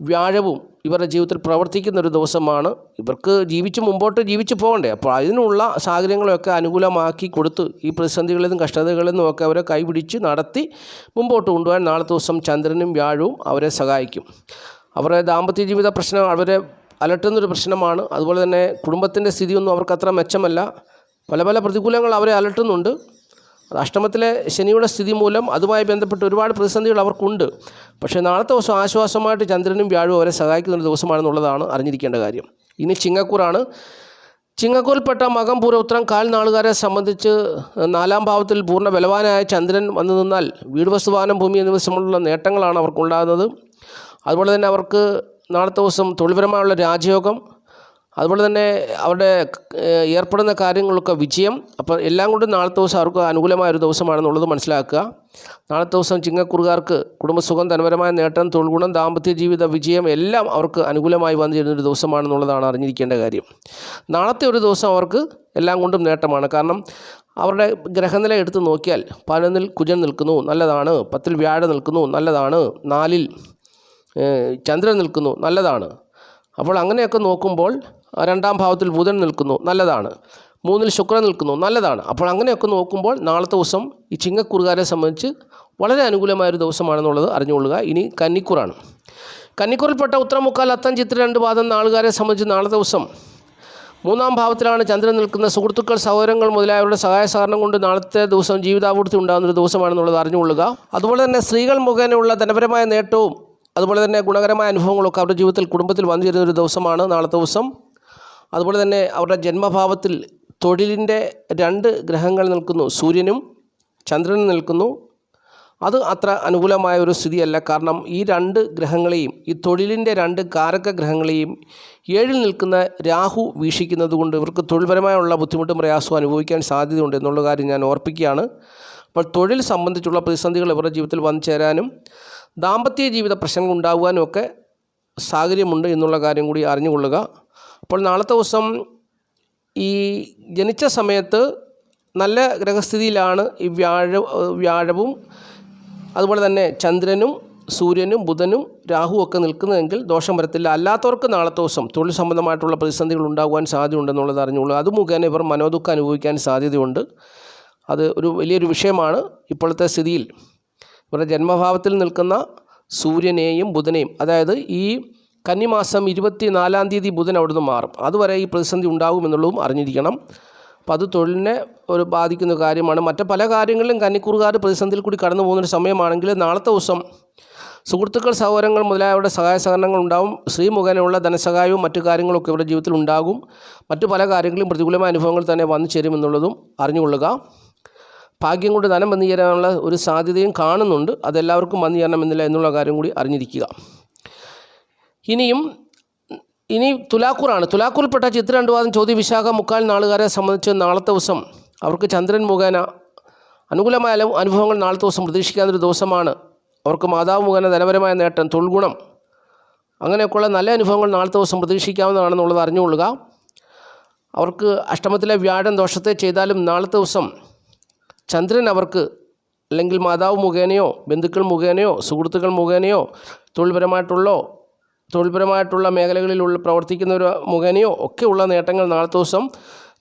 A: വ്യാഴവും ഇവരുടെ ജീവിതത്തിൽ പ്രവർത്തിക്കുന്നൊരു ദിവസമാണ്. ഇവർക്ക് മുമ്പോട്ട് ജീവിച്ചു പോകണ്ടേ. അപ്പോൾ അതിനുള്ള സാഹചര്യങ്ങളൊക്കെ അനുകൂലമാക്കി കൊടുത്ത് ഈ പ്രതിസന്ധികളിൽ നിന്നും കഷ്ടതകളിൽ നിന്നുമൊക്കെ അവരെ കൈപിടിച്ച് നടത്തി മുമ്പോട്ട് കൊണ്ടുപോകാൻ നാളത്തെ ദിവസം ചന്ദ്രനും വ്യാഴവും അവരെ സഹായിക്കും. അവരുടെ ദാമ്പത്യ ജീവിത പ്രശ്നം അവരെ അലട്ടുന്നൊരു പ്രശ്നമാണ്. അതുപോലെ തന്നെ കുടുംബത്തിൻ്റെ സ്ഥിതിയൊന്നും അവർക്കത്ര മെച്ചമല്ല. പല പ്രതികൂലങ്ങൾ അവരെ അലട്ടുന്നുണ്ട്. അഷ്ടമത്തിലെ ശനിയുടെ സ്ഥിതി മൂലം അതുമായി ബന്ധപ്പെട്ട് ഒരുപാട് പ്രതിസന്ധികൾ അവർക്കുണ്ട്. പക്ഷേ നാളത്തെ ദിവസം ആശ്വാസമായിട്ട് ചന്ദ്രനും വ്യാഴവും അവരെ സഹായിക്കുന്നൊരു ദിവസമാണെന്നുള്ളതാണ് അറിഞ്ഞിരിക്കേണ്ട കാര്യം. ഇനി ചിങ്ങക്കൂറാണ്. ചിങ്ങക്കൂറിൽപ്പെട്ട മകം പൂരഉത്രം കാൽ നാളുകാരെ സംബന്ധിച്ച് 4-ാം ഭാവത്തിൽ പൂർണ്ണ ബലവാനായ ചന്ദ്രൻ വന്നു നിന്നാൽ വീട് വസ്തുവാനം ഭൂമി എന്നിവ സംബന്ധിച്ചുള്ള നേട്ടങ്ങളാണ് അവർക്കുണ്ടാകുന്നത്. അതുപോലെ തന്നെ അവർക്ക് നാളത്തെ ദിവസം തൊഴിൽപരമായുള്ള രാജയോഗം, അതുപോലെ തന്നെ അവരുടെ ഏർപ്പെടുന്ന കാര്യങ്ങളൊക്കെ വിജയം. അപ്പോൾ എല്ലാം കൊണ്ടും നാളത്തെ ദിവസം അവർക്ക് അനുകൂലമായൊരു ദിവസമാണെന്നുള്ളത് മനസ്സിലാക്കുക. നാളത്തെ ദിവസം ചിങ്ങക്കുറുകാർക്ക് കുടുംബസുഖം, ധനപരമായ നേട്ടം, തൊഴിൽ ഗുണം, ദാമ്പത്യ ജീവിത വിജയം എല്ലാം അവർക്ക് അനുകൂലമായി വന്നു ചേരുന്നൊരു ദിവസമാണെന്നുള്ളതാണ് അറിഞ്ഞിരിക്കേണ്ട കാര്യം. നാളത്തെ ഒരു ദിവസം അവർക്ക് എല്ലാം കൊണ്ടും നേട്ടമാണ്. കാരണം അവരുടെ ഗ്രഹനില എടുത്ത് നോക്കിയാൽ 11-ൽ കുജൻ നിൽക്കുന്നു, നല്ലതാണ്. 10-ൽ വ്യാഴം നിൽക്കുന്നു, നല്ലതാണ്. 4-ൽ ചന്ദ്രൻ നിൽക്കുന്നു, നല്ലതാണ്. അപ്പോൾ അങ്ങനെയൊക്കെ നോക്കുമ്പോൾ 2-ാം ഭാവത്തിൽ ബുധൻ നിൽക്കുന്നു, നല്ലതാണ്. 3-ൽ ശുക്രൻ നിൽക്കുന്നു, നല്ലതാണ്. അപ്പോൾ അങ്ങനെയൊക്കെ നോക്കുമ്പോൾ നാളത്തെ ദിവസം ഈ ചിങ്ങക്കുറുകാരെ സംബന്ധിച്ച് വളരെ അനുകൂലമായൊരു ദിവസമാണെന്നുള്ളത് അറിഞ്ഞുകൊള്ളുക. ഇനി കന്നിക്കൂറാണ്. കന്നിക്കൂറിൽപ്പെട്ട ഉത്രം, മുക്കാൽ, അത്തം, ചിത്ര 2 പാദം നാളുകാരെ സംബന്ധിച്ച് നാളത്തെ ദിവസം 3-ാം ഭാവത്തിലാണ് ചന്ദ്രൻ നിൽക്കുന്ന. സുഹൃത്തുക്കൾ, സഹോദരങ്ങൾ മുതലായവരുടെ സഹായ സഹകരണം കൊണ്ട് നാളത്തെ ദിവസം ജീവിതാഭിവൃദ്ധി ഉണ്ടാകുന്നൊരു ദിവസമാണെന്നുള്ളത് അറിഞ്ഞുകൊള്ളുക. അതുപോലെ തന്നെ സ്ത്രീകൾ മുഖേനയുള്ള ധനപരമായ നേട്ടവും അതുപോലെ തന്നെ ഗുണകരമായ അനുഭവങ്ങളൊക്കെ അവരുടെ ജീവിതത്തിൽ കുടുംബത്തിൽ വന്നു ചേരുന്നൊരു ദിവസമാണ് നാളത്തെ ദിവസം. അതുപോലെ തന്നെ അവരുടെ ജന്മഭാവത്തിൽ തൊഴിലിൻ്റെ 2 ഗ്രഹങ്ങൾ നിൽക്കുന്നു, സൂര്യനും ചന്ദ്രനും നിൽക്കുന്നു. അത് അത്ര അനുകൂലമായ ഒരു സ്ഥിതിയല്ല. കാരണം ഈ 2 ഗ്രഹങ്ങളെയും, ഈ തൊഴിലിൻ്റെ 2 കാരക ഗ്രഹങ്ങളെയും 7-ൽ നിൽക്കുന്ന രാഹു വീക്ഷിക്കുന്നത് കൊണ്ട് ഇവർക്ക് തൊഴിൽപരമായുള്ള ബുദ്ധിമുട്ടും പ്രയാസവും അനുഭവിക്കാൻ സാധ്യതയുണ്ട് എന്നുള്ള കാര്യം ഞാൻ ഓർപ്പിക്കുകയാണ്. അപ്പോൾ തൊഴിൽ സംബന്ധിച്ചുള്ള പ്രതിസന്ധികൾ ഇവരുടെ ജീവിതത്തിൽ വന്നു ചേരാനും ദാമ്പത്യ ജീവിത പ്രശ്നങ്ങൾ ഉണ്ടാകുവാനും ഒക്കെ സാഹചര്യമുണ്ട് എന്നുള്ള കാര്യം കൂടി അറിഞ്ഞുകൊള്ളുക. അപ്പോൾ നാളത്തെ ദിവസം ഈ ജനിച്ച സമയത്ത് നല്ല ഗ്രഹസ്ഥിതിയിലാണ് ഈ വ്യാഴവും അതുപോലെ തന്നെ ചന്ദ്രനും സൂര്യനും ബുധനും രാഹുവും ഒക്കെ നിൽക്കുന്നതെങ്കിൽ ദോഷം വരത്തില്ല. അല്ലാത്തവർക്ക് നാളത്തെ ദിവസം തൊഴിൽ സംബന്ധമായിട്ടുള്ള പ്രതിസന്ധികൾ ഉണ്ടാകുവാൻ സാധ്യതയുണ്ടെന്നുള്ളത് അറിഞ്ഞുകൊള്ളുക. അത് മുഖേന ഇവർ മനോദുഃഖം അനുഭവിക്കാൻ സാധ്യതയുണ്ട്. അത് ഒരു വലിയൊരു വിഷയമാണ്. ഇപ്പോഴത്തെ സ്ഥിതിയിൽ ഇവരുടെ ജന്മഭാവത്തിൽ നിൽക്കുന്ന സൂര്യനെയും ബുധനെയും, അതായത് ഈ കന്നിമാസം 24-ാം തീയതി ബുധൻ അവിടുന്ന് മാറും, അതുവരെ ഈ പ്രതിസന്ധി ഉണ്ടാകുമെന്നുള്ളതും അറിഞ്ഞിരിക്കണം. അപ്പോൾ അത് തൊഴിലിനെ ഒരു ബാധിക്കുന്ന കാര്യമാണ്. മറ്റ് പല കാര്യങ്ങളിലും കന്നിക്കൂറുകാർ പ്രതിസന്ധിയിൽ കൂടി കടന്നു പോകുന്നൊരു സമയമാണെങ്കിൽ നാളത്തെ ദിവസം സുഹൃത്തുക്കൾ, സഹോദരങ്ങൾ മുതലായവരുടെ സഹായ സഹകരണങ്ങൾ ഉണ്ടാകും. സ്ത്രീ മുഖേനയുള്ള ധനസഹായവും മറ്റു കാര്യങ്ങളൊക്കെ ഇവരുടെ ജീവിതത്തിൽ ഉണ്ടാകും. മറ്റു പല കാര്യങ്ങളിലും പ്രതികൂലമായ അനുഭവങ്ങൾ തന്നെ വന്നു ചേരുമെന്നുള്ളതും അറിഞ്ഞുകൊള്ളുക. ഭാഗ്യം കൊണ്ട് ധനം വന്നു ചേരാനുള്ള ഒരു സാധ്യതയും കാണുന്നുണ്ട്. അതെല്ലാവർക്കും വന്നു ചേരണമെന്നില്ല എന്നുള്ള കാര്യം കൂടി അറിഞ്ഞിരിക്കുക. ഇനി തുലാക്കൂറാണ്. തുലാക്കൂറിൽപ്പെട്ട ചിത്ര 2 പാദം ചോതി വിശാഖ മുക്കാൽ നാളുകാരെ സംബന്ധിച്ച് നാളത്തെ ദിവസം അവർക്ക് ചന്ദ്രൻ മുഖേന അനുകൂലമായ അനുഭവങ്ങൾ നാളത്തെ ദിവസം പ്രതീക്ഷിക്കാവുന്നൊരു ദിവസമാണ്. അവർക്ക് മാതാവ് മുഖേന ധനപരമായ നേട്ടം, തൊഴിൽ ഗുണം, അങ്ങനെയൊക്കെയുള്ള നല്ല അനുഭവങ്ങൾ നാളത്തെ ദിവസം പ്രതീക്ഷിക്കാവുന്നതാണെന്നുള്ളത് അറിഞ്ഞുകൊള്ളുക. അവർക്ക് അഷ്ടമത്തിലെ വ്യാഴം ദോഷത്തെ ചെയ്താലും നാളത്തെ ദിവസം ചന്ദ്രൻ അവർക്ക് അല്ലെങ്കിൽ മാതാവ് മുഖേനയോ ബന്ധുക്കൾ മുഖേനയോ സുഹൃത്തുക്കൾ മുഖേനയോ തൊഴിൽപരമായിട്ടുള്ള മേഖലകളിലുള്ള പ്രവർത്തിക്കുന്നവർ മുഖേനയോ ഒക്കെയുള്ള നേട്ടങ്ങൾ നാളത്തെ ദിവസം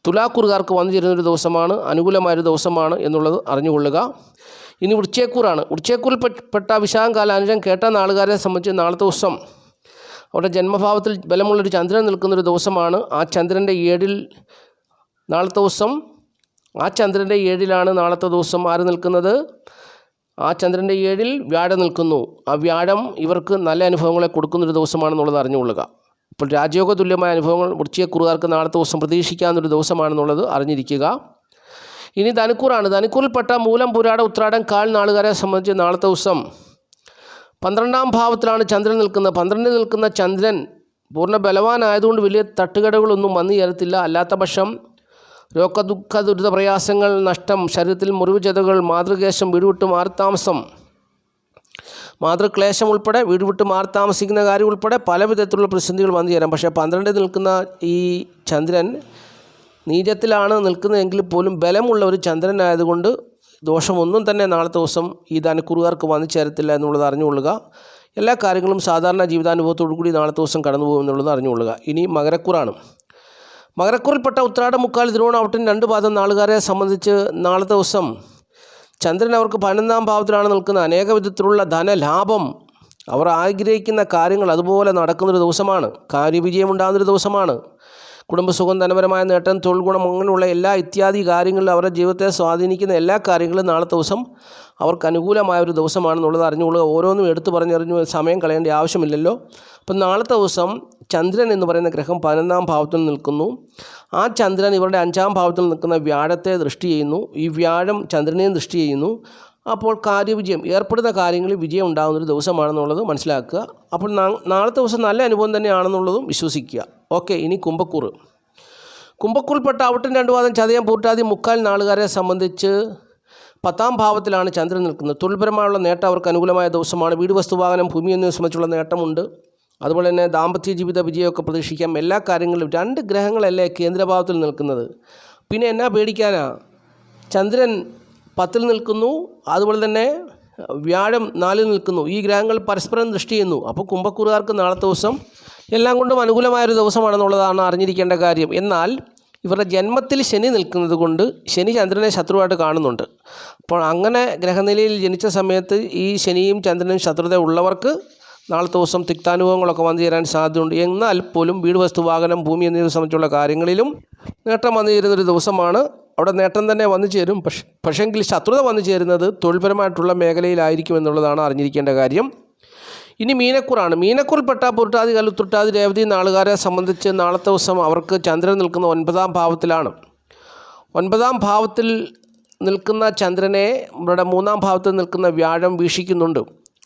A: തുലാക്കൂറുകാർക്ക് വന്നു ചേരുന്നൊരു ദിവസമാണ്, അനുകൂലമായൊരു ദിവസമാണ് എന്നുള്ളത് അറിഞ്ഞുകൊള്ളുക. ഇനി വൃശ്ചികക്കൂറാണ്. വൃശ്ചികക്കൂറിൽപ്പെട്ട വിശാഖം കാലാനുജം കേട്ട നാളുകാരെ സംബന്ധിച്ച് നാളത്തെ ദിവസം അവരുടെ ജന്മഭാവത്തിൽ ബലമുള്ളൊരു ചന്ദ്രൻ നിൽക്കുന്നൊരു ദിവസമാണ്. ആ ചന്ദ്രൻ്റെ 7-ൽ നാളത്തെ ദിവസം ചന്ദ്രൻ്റെ 7-ലാണ് നാളത്തെ ദിവസം ആര് നിൽക്കുന്നത്? ആ ചന്ദ്രൻ്റെ 7-ൽ വ്യാഴം നിൽക്കുന്നു. ആ വ്യാഴം ഇവർക്ക് നല്ല അനുഭവങ്ങളെ കൊടുക്കുന്നൊരു ദിവസമാണെന്നുള്ളത് അറിഞ്ഞുകൊള്ളുക. അപ്പോൾ രാജയോഗ തുല്യമായ അനുഭവങ്ങൾ വൃശ്ചികക്കൂറുകാർക്ക് നാളത്തെ ദിവസം പ്രതീക്ഷിക്കാവുന്നൊരു ദിവസമാണെന്നുള്ളത് അറിഞ്ഞിരിക്കുക. ഇനി ധനുക്കൂറാണ്. ധനുക്കൂറിൽപ്പെട്ട മൂലം, പുരാട, ഉത്രാടം കാൽ നാളുകാരെ സംബന്ധിച്ച് നാളത്തെ ദിവസം 12-ാം ഭാവത്തിലാണ് ചന്ദ്രൻ നിൽക്കുന്നത്. 12-ൽ നിൽക്കുന്ന ചന്ദ്രൻ പൂർണ്ണ ബലവാനായതുകൊണ്ട് വലിയ തട്ടുകടകളൊന്നും വന്നു ചേരത്തില്ല. അല്ലാത്ത പക്ഷം രോഗ, ദുഃഖ, ദുരിത, പ്രയാസങ്ങൾ, നഷ്ടം, ശരീരത്തിൽ മുറിവ്, ചതകൾ, മാതൃകേശം, വീട് വിട്ട് മാറിത്താമസം, മാതൃക്ലേശം ഉൾപ്പെടെ വീട് വിട്ട് മാറിത്താമസിക്കുന്ന കാര്യം ഉൾപ്പെടെ പല വിധത്തിലുള്ള പ്രതിസന്ധികൾ വന്നു ചേരാം. പക്ഷേ 12-ൽ നിൽക്കുന്ന ഈ ചന്ദ്രൻ നീചത്തിലാണ് നിൽക്കുന്നതെങ്കിൽ പോലും ബലമുള്ള ഒരു ചന്ദ്രനായതുകൊണ്ട് ദോഷമൊന്നും തന്നെ നാളത്തെ ദിവസം ഈ ധനുക്കൂറുകാർക്ക് വന്നു ചേരത്തില്ല എന്നുള്ളത് അറിഞ്ഞുകൊള്ളുക. എല്ലാ കാര്യങ്ങളും സാധാരണ ജീവിതാനുഭവത്തോടു കൂടി നാളത്തെ ദിവസം കടന്നു പോകുമെന്നുള്ളത് അറിഞ്ഞുകൊള്ളുക. ഇനി മകരക്കൂറാണ്. മകരക്കൂറിൽപ്പെട്ട ഉത്രാടം, മുക്കാൽ, തിരുവോണാവട്ടം 2 പാദം നാളുകാരെ സംബന്ധിച്ച് നാളത്തെ ദിവസം ചന്ദ്രൻ അവർക്ക് 11-ാം ഭാവത്തിലാണ് നിൽക്കുന്നത്. അനേക വിധത്തിലുള്ള ധനലാഭം, അവർ ആഗ്രഹിക്കുന്ന കാര്യങ്ങൾ അതുപോലെ നടക്കുന്നൊരു ദിവസമാണ്. കാര്യവിജയം ഉണ്ടാകുന്നൊരു ദിവസമാണ്. കുടുംബസുഖം, ധനപരമായ നേട്ടം, തൊഴിൽ ഗുണം, അങ്ങനെയുള്ള എല്ലാ ഇത്യാദി കാര്യങ്ങളിലും അവരുടെ ജീവിതത്തെ സ്വാധീനിക്കുന്ന എല്ലാ കാര്യങ്ങളും നാളത്തെ ദിവസം അവർക്ക് അനുകൂലമായ ഒരു ദിവസമാണെന്നുള്ളത് അറിഞ്ഞുകൊള്ളുക. ഓരോന്നും എടുത്തു പറഞ്ഞറിഞ്ഞു സമയം കളയേണ്ട ആവശ്യമില്ലല്ലോ. അപ്പം നാളത്തെ ദിവസം ചന്ദ്രൻ എന്ന് പറയുന്ന ഗ്രഹം 11-ാം ഭാവത്തിൽ നിൽക്കുന്നു. ആ ചന്ദ്രൻ ഇവരുടെ 5-ാം ഭാവത്തിൽ നിൽക്കുന്ന വ്യാഴത്തെ ദൃഷ്ടി ചെയ്യുന്നു. ഈ വ്യാഴം ചന്ദ്രനെയും ദൃഷ്ടി ചെയ്യുന്നു. അപ്പോൾ കാര്യവിജയം, ഏർപ്പെടുന്ന കാര്യങ്ങളിൽ വിജയം ഉണ്ടാകുന്നൊരു ദിവസമാണെന്നുള്ളത് മനസ്സിലാക്കുക. അപ്പോൾ നാളത്തെ ദിവസം നല്ല അനുഭവം തന്നെയാണെന്നുള്ളതും വിശ്വസിക്കുക. ഓക്കെ, ഇനി കുംഭക്കൂറ്. കുംഭക്കൂറിൽപ്പെട്ട ഔട്ടൻ 2 പാദം, ചതയം, പൂട്ടാതി, മുക്കാൽ നാളുകാരെ സംബന്ധിച്ച് 10-ാം ഭാവത്തിലാണ് ചന്ദ്രൻ നിൽക്കുന്നത്. തൊഴിൽപരമായുള്ള നേട്ടം അവർക്ക് അനുകൂലമായ ദിവസമാണ്. വീട്, വസ്തുവാഹനം, ഭൂമി എന്നിവയെ സംബന്ധിച്ചുള്ള നേട്ടമുണ്ട്. അതുപോലെ തന്നെ ദാമ്പത്യ ജീവിത വിജയമൊക്കെ പ്രതീക്ഷിക്കാം. എല്ലാ കാര്യങ്ങളിലും 2 ഗ്രഹങ്ങളല്ലേ കേന്ദ്രഭാവത്തിൽ നിൽക്കുന്നത്. പിന്നെ എന്നാ പേടിക്കാനാ? ചന്ദ്രൻ 10-ൽ നിൽക്കുന്നു, അതുപോലെ തന്നെ വ്യാഴം 4-ൽ നിൽക്കുന്നു. ഈ ഗ്രഹങ്ങൾ പരസ്പരം ദൃഷ്ടി ചെയ്യുന്നു. അപ്പോൾ കുംഭക്കൂറുകാർക്ക് നാളത്തെ ദിവസം എല്ലാം കൊണ്ടും അനുകൂലമായൊരു ദിവസമാണെന്നുള്ളതാണ് അറിഞ്ഞിരിക്കേണ്ട കാര്യം. എന്നാൽ ഇവരുടെ ജന്മത്തിൽ ശനി നിൽക്കുന്നത് കൊണ്ട് ശനി ചന്ദ്രനെ ശത്രുവായിട്ട് കാണുന്നുണ്ട്. അപ്പോൾ അങ്ങനെ ഗ്രഹനിലയിൽ ജനിച്ച സമയത്ത് ഈ ശനിയും ചന്ദ്രനും ശത്രുത ഉള്ളവർക്ക് നാളത്തെ ദിവസം തിക്താനുഭവങ്ങളൊക്കെ വന്നു ചേരാൻ സാധ്യതയുണ്ട്. എന്നാൽ പോലും വീട്, വസ്തു, വാഹനം, ഭൂമി എന്നിവയെ സംബന്ധിച്ചുള്ള കാര്യങ്ങളിലും നേട്ടം വന്നു ചേരുന്നൊരു ദിവസമാണ്. അവിടെ നേട്ടം തന്നെ വന്നു ചേരും. പക്ഷേങ്കിൽ ശത്രുത വന്നു ചേരുന്നത് തൊഴിൽപരമായിട്ടുള്ള മേഖലയിലായിരിക്കും എന്നുള്ളതാണ് അറിഞ്ഞിരിക്കേണ്ട കാര്യം. ഇനി മീനക്കൂറാണ്. മീനക്കൂറിൽപ്പെട്ട പുരുട്ടാതി, കലുത്തുട്ടാതി, രേവതി നാളുകാരെ സംബന്ധിച്ച് നാളത്തെ ദിവസം അവർക്ക് ചന്ദ്രൻ നിൽക്കുന്ന 9-ാം ഭാവത്തിലാണ്. 9-ാം ഭാവത്തിൽ നിൽക്കുന്ന ചന്ദ്രനെ ഇവിടെ 3-ാം ഭാവത്തിൽ നിൽക്കുന്ന വ്യാഴം വീക്ഷിക്കുന്നുണ്ട്.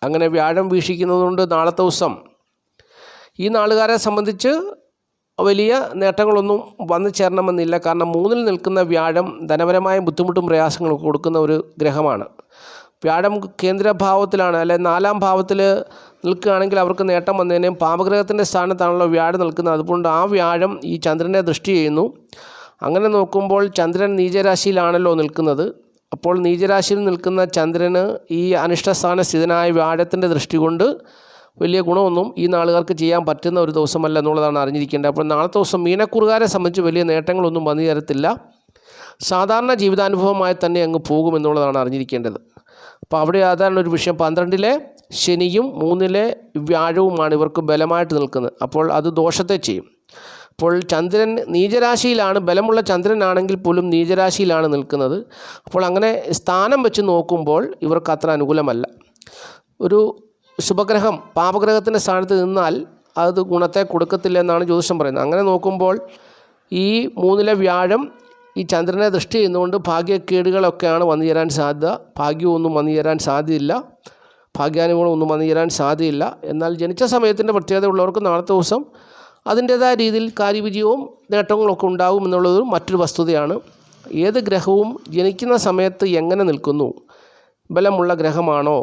A: അങ്ങനെ വ്യാഴം വീക്ഷിക്കുന്നതുകൊണ്ട് നാളത്തെ ദിവസം ഈ നാളുകാരെ സംബന്ധിച്ച് വലിയ നേട്ടങ്ങളൊന്നും വന്നു ചേരണമെന്നില്ല. കാരണം 3-ൽ നിൽക്കുന്ന വ്യാഴം ധനപരമായ ബുദ്ധിമുട്ടും പ്രയാസങ്ങളൊക്കെ കൊടുക്കുന്ന ഒരു ഗ്രഹമാണ്. വ്യാഴം കേന്ദ്രഭാവത്തിലാണ്, അല്ലെ 4-ാം ഭാവത്തിൽ നിൽക്കുകയാണെങ്കിൽ അവർക്ക് നേട്ടം വന്നതിനും പാപഗ്രഹത്തിൻ്റെ സ്ഥാനത്താണല്ലോ വ്യാഴം നിൽക്കുന്നത്. അതുകൊണ്ട് ആ വ്യാഴം ഈ ചന്ദ്രനെ ദൃഷ്ടി ചെയ്യുന്നു. അങ്ങനെ നോക്കുമ്പോൾ ചന്ദ്രൻ നീചരാശിയിലാണല്ലോ നിൽക്കുന്നത്. അപ്പോൾ നീചരാശിയിൽ നിൽക്കുന്ന ചന്ദ്രന് ഈ അനിഷ്ടസ്ഥാന സ്ഥിതനായ വ്യാഴത്തിൻ്റെ ദൃഷ്ടി കൊണ്ട് വലിയ ഗുണമൊന്നും ഈ നാളുകാർക്ക് ചെയ്യാൻ പറ്റുന്ന ഒരു ദിവസമല്ല എന്നുള്ളതാണ് അറിഞ്ഞിരിക്കേണ്ടത്. അപ്പോൾ നാളത്തെ ദിവസം മീനക്കൂറുകാരെ സംബന്ധിച്ച് വലിയ നേട്ടങ്ങളൊന്നും വന്നു തരത്തില്ല. സാധാരണ ജീവിതാനുഭവമായി തന്നെ അങ്ങ് പോകുമെന്നുള്ളതാണ് അറിഞ്ഞിരിക്കേണ്ടത്. അപ്പോൾ അവിടെ അതാണ് ഒരു വിഷയം. 12-ലെ ശനിയും 3-ലെ വ്യാഴവുമാണ് ഇവർക്ക് ബലമായിട്ട് നിൽക്കുന്നത്. അപ്പോൾ അത് ദോഷത്തെ ചെയ്യും. അപ്പോൾ ചന്ദ്രൻ നീചരാശിയിലാണ്, ബലമുള്ള ചന്ദ്രനാണെങ്കിൽ പോലും നീചരാശിയിലാണ് നിൽക്കുന്നത്. അപ്പോൾ അങ്ങനെ സ്ഥാനം വെച്ച് നോക്കുമ്പോൾ ഇവർക്ക് അത്ര അനുകൂലമല്ല. ഒരു ശുഭഗ്രഹം പാപഗ്രഹത്തിൻ്റെ സ്ഥാനത്ത് നിന്നാൽ അത് ഗുണത്തെ കൊടുക്കത്തില്ല എന്നാണ് ജ്യോതിഷം പറയുന്നത്. അങ്ങനെ നോക്കുമ്പോൾ ഈ 3-ലെ വ്യാഴം ഈ ചന്ദ്രനെ ദൃഷ്ടി ചെയ്യുന്നതുകൊണ്ട് ഭാഗ്യക്കേടുകളൊക്കെയാണ് വന്നു ചേരാൻ സാധ്യത. ഭാഗ്യമൊന്നും വന്നു ചേരാൻ സാധ്യതയില്ല, ഭാഗ്യാനുഭവമൊന്നും വന്നു ചേരാൻ സാധ്യതയില്ല. എന്നാൽ ജനിച്ച സമയത്തിൻ്റെ പ്രത്യേകത ഉള്ളവർക്ക് നാളത്തെ ദിവസം അതിൻ്റേതായ രീതിയിൽ കാര്യവിജയവും നേട്ടങ്ങളൊക്കെ ഉണ്ടാകും എന്നുള്ളതും മറ്റൊരു വസ്തുതയാണ്. ഏത് ഗ്രഹവും ജനിക്കുന്ന സമയത്ത് എങ്ങനെ നിൽക്കുന്നു, ബലമുള്ള ഗ്രഹമാണോ,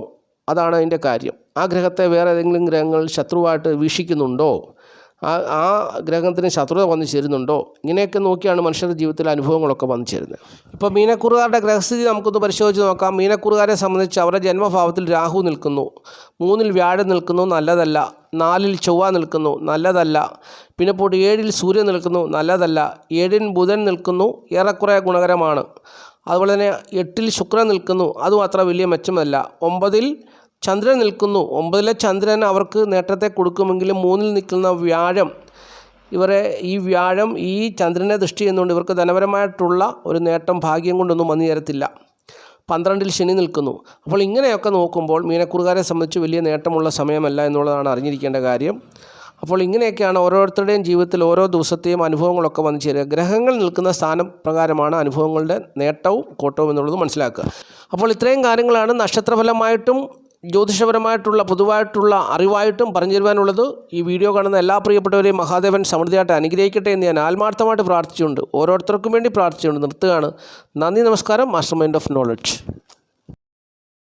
A: അതാണ് അതിൻ്റെ കാര്യം. ആ ഗ്രഹത്തെ വേറെ ഏതെങ്കിലും ഗ്രഹങ്ങൾ ശത്രുവായിട്ട് വീക്ഷിക്കുന്നുണ്ടോ, ആ ഗ്രഹത്തിന് ശത്രുത വന്നു ചേരുന്നുണ്ടോ, ഇങ്ങനെയൊക്കെ നോക്കിയാണ് മനുഷ്യരുടെ ജീവിതത്തിലെ അനുഭവങ്ങളൊക്കെ വന്നു ചേരുന്നത്. ഇപ്പോൾ മീനക്കൂറുകാരുടെ ഗ്രഹസ്ഥിതി നമുക്കൊന്ന് പരിശോധിച്ച് നോക്കാം. മീനക്കൂറുകാരെ സംബന്ധിച്ച് അവരുടെ ജന്മഭാവത്തിൽ രാഹു നിൽക്കുന്നു, 3-ൽ വ്യാഴം നിൽക്കുന്നു, നല്ലതല്ല. 4-ൽ ചൊവ്വ നിൽക്കുന്നു, നല്ലതല്ല. പിന്നെ പോയിട്ട് 7-ൽ സൂര്യൻ നിൽക്കുന്നു, നല്ലതല്ല. 7-ൽ ബുധൻ നിൽക്കുന്നു, ഏറെക്കുറെ ഗുണകരമാണ്. അതുപോലെ തന്നെ 8-ൽ ശുക്രൻ നിൽക്കുന്നു, അതും അത്ര വലിയ മെച്ചമല്ല. 9-ൽ ചന്ദ്രൻ നിൽക്കുന്നു. 9-ലെ ചന്ദ്രൻ അവർക്ക് നേട്ടത്തെ കൊടുക്കുമെങ്കിലും 3-ൽ നിൽക്കുന്ന വ്യാഴം ഈ വ്യാഴം ഈ ചന്ദ്രനെ ദൃഷ്ടി ചെയ്യുന്നതുകൊണ്ട് ഇവർക്ക് ധനപരമായിട്ടുള്ള ഒരു നേട്ടം ഭാഗ്യം കൊണ്ടൊന്നും വന്നു ചേരത്തില്ല. 12-ൽ ശനി നിൽക്കുന്നു. അപ്പോൾ ഇങ്ങനെയൊക്കെ നോക്കുമ്പോൾ മീനക്കൂറുകാരെ സംബന്ധിച്ച് വലിയ നേട്ടമുള്ള സമയമല്ല എന്നുള്ളതാണ് അറിഞ്ഞിരിക്കേണ്ട കാര്യം. അപ്പോൾ ഇങ്ങനെയൊക്കെയാണ് ഓരോരുത്തരുടെയും ജീവിതത്തിൽ ഓരോ ദിവസത്തെയും അനുഭവങ്ങളൊക്കെ വന്നു ചേരുക. ഗ്രഹങ്ങൾ നിൽക്കുന്ന സ്ഥാനപ്രകാരമാണ് അനുഭവങ്ങളുടെ നേട്ടവും കോട്ടവും എന്നുള്ളത് മനസ്സിലാക്കുക. അപ്പോൾ ഇത്രയും കാര്യങ്ങളാണ് നക്ഷത്രഫലമായിട്ടും ജ്യോതിഷപരമായിട്ടുള്ള പൊതുവായിട്ടുള്ള അറിവായിട്ടും പറഞ്ഞു തരുവാനുള്ളത്. ഈ വീഡിയോ കാണുന്ന എല്ലാ പ്രിയപ്പെട്ടവരെയും മഹാദേവൻ സമൃദ്ധിയായിട്ട് അനുഗ്രഹിക്കട്ടെ എന്ന് ഞാൻ ആത്മാർത്ഥമായിട്ട് പ്രാർത്ഥിച്ചുകൊണ്ട് ഓരോരുത്തർക്കും വേണ്ടി പ്രാർത്ഥിച്ചുകൊണ്ട് നിർത്തുകയാണ്. നന്ദി, നമസ്കാരം. Master mind of knowledge.